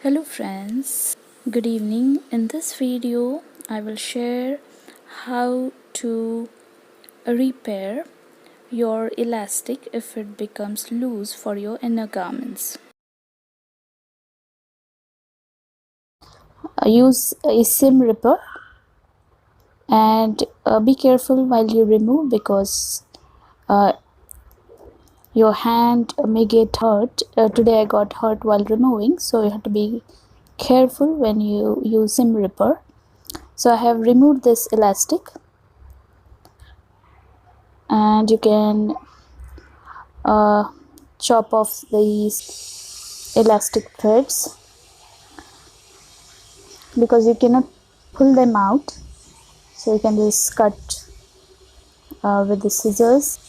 Hello friends, good evening. In this video I will share how to repair your elastic if it becomes loose for your inner garments. Use a seam ripper and be careful while you remove because uh, your hand may get hurt. Today I got hurt while removing, so you have to be careful when you use seam ripper. So I have removed this elastic and you can chop off these elastic threads because you cannot pull them out, so you can just cut with the scissors.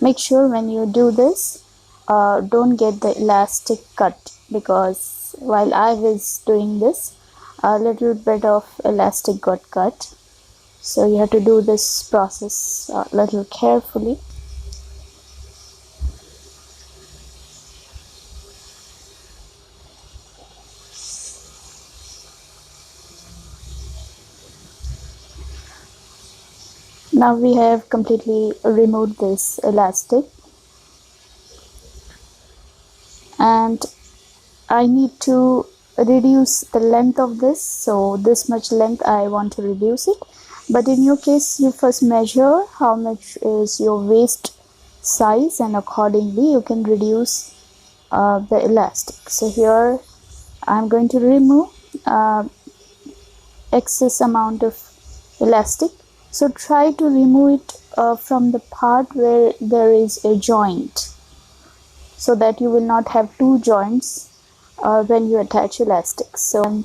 Make sure when you do this don't get the elastic cut, because while I was doing this a little bit of elastic got cut, so you have to do this process a little carefully. Now we have completely removed this elastic, and I need to reduce the length of this, so this much length I want to reduce it. But in your case, you first measure how much is your waist size, and accordingly you can reduce the elastic. So here I'm going to remove excess amount of elastic. So try to remove it from the part where there is a joint, so that you will not have two joints when you attach elastic. So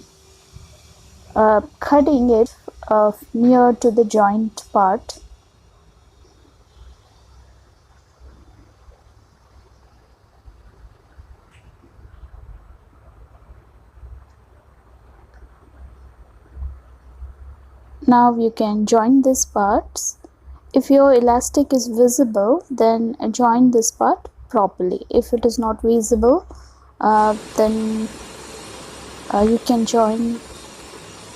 cutting it near to the joint part. Now you can join these parts. If your elastic is visible, then join this part properly. If it is not visible, then you can join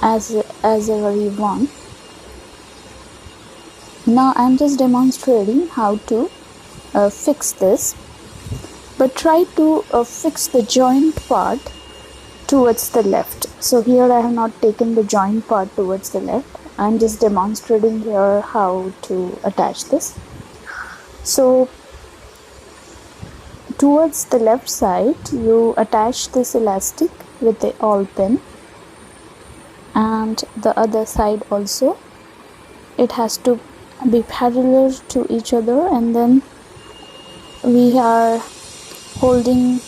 as ever you want. Now I'm just demonstrating how to fix this, but try to fix the joint part towards the left. So here I have not taken the joint part towards the left. I'm just demonstrating here how to attach this. So towards the left side you attach this elastic with the awl pin, and the other side also. It has to be parallel to each other, and then we are holding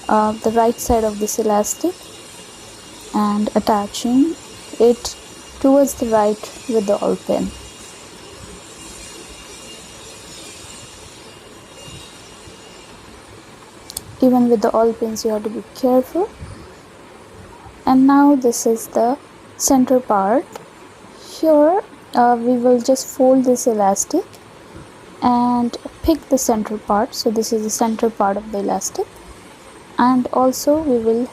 the right side of this elastic and attaching it towards the right with the awl pin. Even with the awl pins you have to be careful. And now this is the center part. Here we will just fold this elastic and pick the center part. So this is the center part of the elastic, and also we will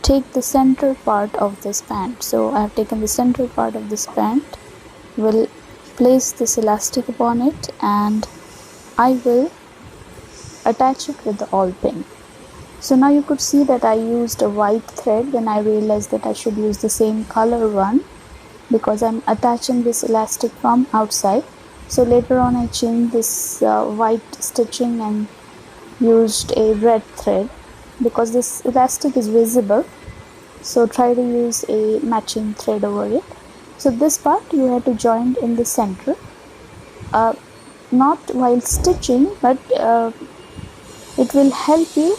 take the center part of this band. So I have taken the center part of this band, will place this elastic upon it, and I will attach it with the awl pin. So now you could see that I used a white thread, then I realized that I should use the same color one because I'm attaching this elastic from outside. So later on I changed this white stitching and used a red thread because this elastic is visible, so try to use a matching thread over it. So this part you have to join in the center, not while stitching, but it will help you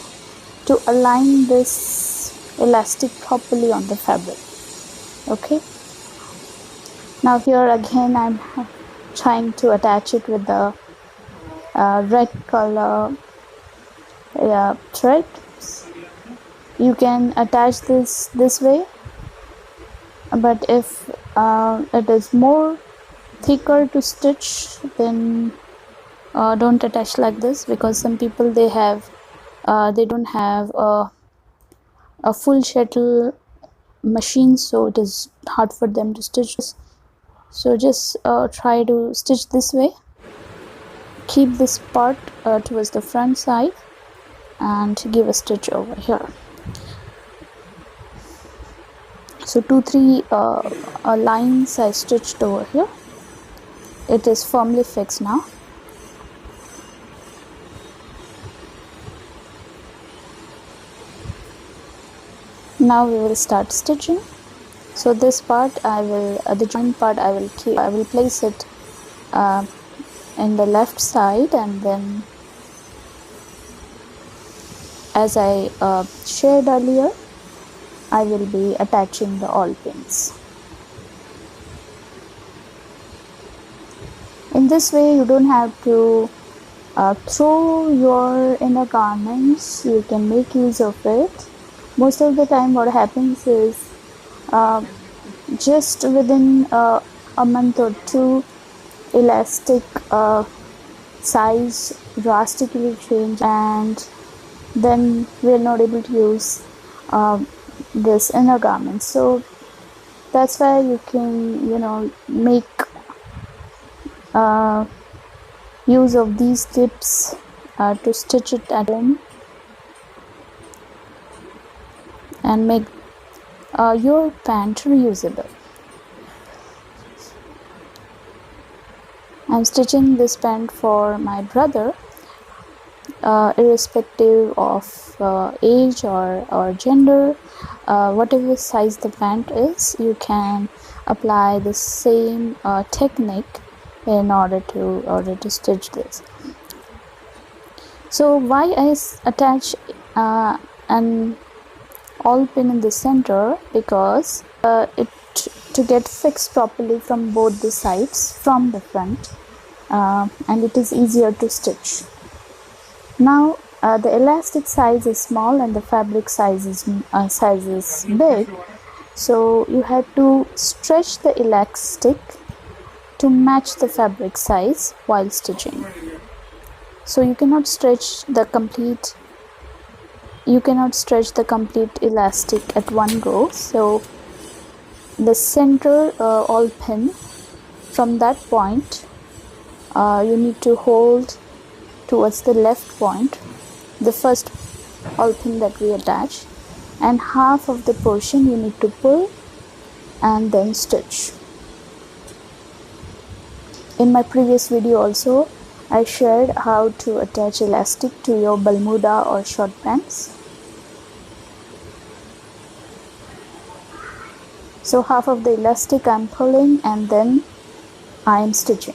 to align this elastic properly on the fabric. Okay, now here again I'm trying to attach it with the red color thread. You can attach this way, but if it is more thicker to stitch, then don't attach like this, because some people they have they don't have a full shuttle machine, so it is hard for them to stitch this. So just try to stitch this way. Keep this part towards the front side and give a stitch over here. So 2-3 lines I stitched over here. It is firmly fixed now. Now we will start stitching. So this part I will, the joint part I will place it in the left side, and then as I shared earlier, I will be attaching the awl pins. In this way you don't have to throw your inner garments, you can make use of it. Most of the time what happens is just within a month or two, elastic size drastically change, and then we are not able to use this inner garment. So that's why you can make use of these tips to stitch it at home and make your pant reusable. I'm stitching this pant for my brother. Irrespective of age or gender, whatever size the pant is, you can apply the same technique in order to stitch this. So why I attach an awl pin in the center? Because it to get fixed properly from both the sides from the front, and it is easier to stitch. Now the elastic size is small and the fabric size is big, so you have to stretch the elastic to match the fabric size while stitching. So you cannot stretch the complete elastic at one go. So the center awl pin, from that point you need to hold towards the left point, the first awl pin that we attach, and half of the portion you need to pull and then stitch. In my previous video also I shared how to attach elastic to your Bermuda or short pants. So half of the elastic I am pulling and then I am stitching.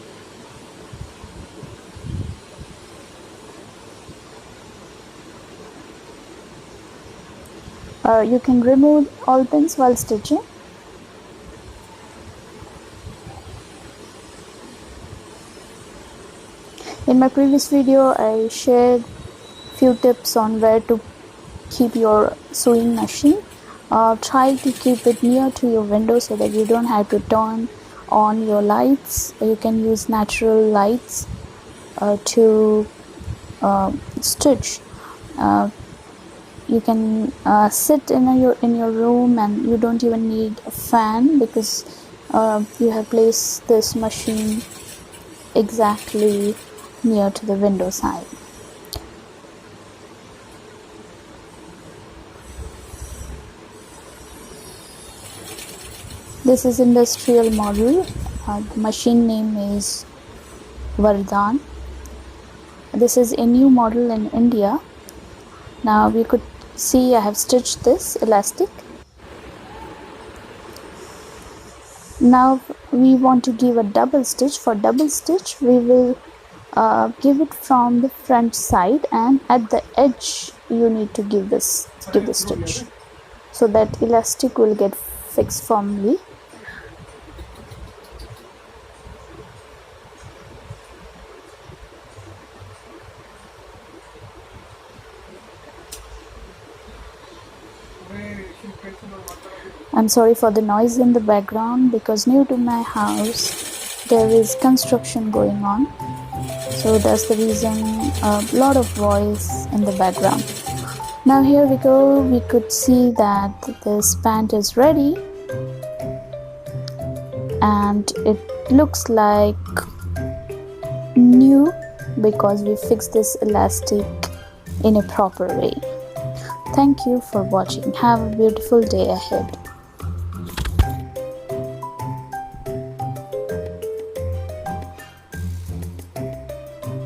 You can remove awl pins while stitching. In my previous video I shared few tips on where to keep your sewing machine. Try to keep it near to your window so that you don't have to turn on your lights. You can use natural lights to stitch. You can sit in your room, and you don't even need a fan because you have placed this machine exactly near to the window side. This is industrial model. The machine name is Vardhan. This is a new model in India. Now we could see I have stitched this elastic. Now we want to give a double stitch. For double stitch we will give it from the front side, and at the edge you need to give the stitch so that elastic will get fixed firmly. I'm sorry for the noise in the background because near to my house there is construction going on, so that's the reason a lot of voice in the background. Now here we go, we could see that this pant is ready and it looks like new because we fixed this elastic in a proper way. Thank you for watching. Have a beautiful day ahead.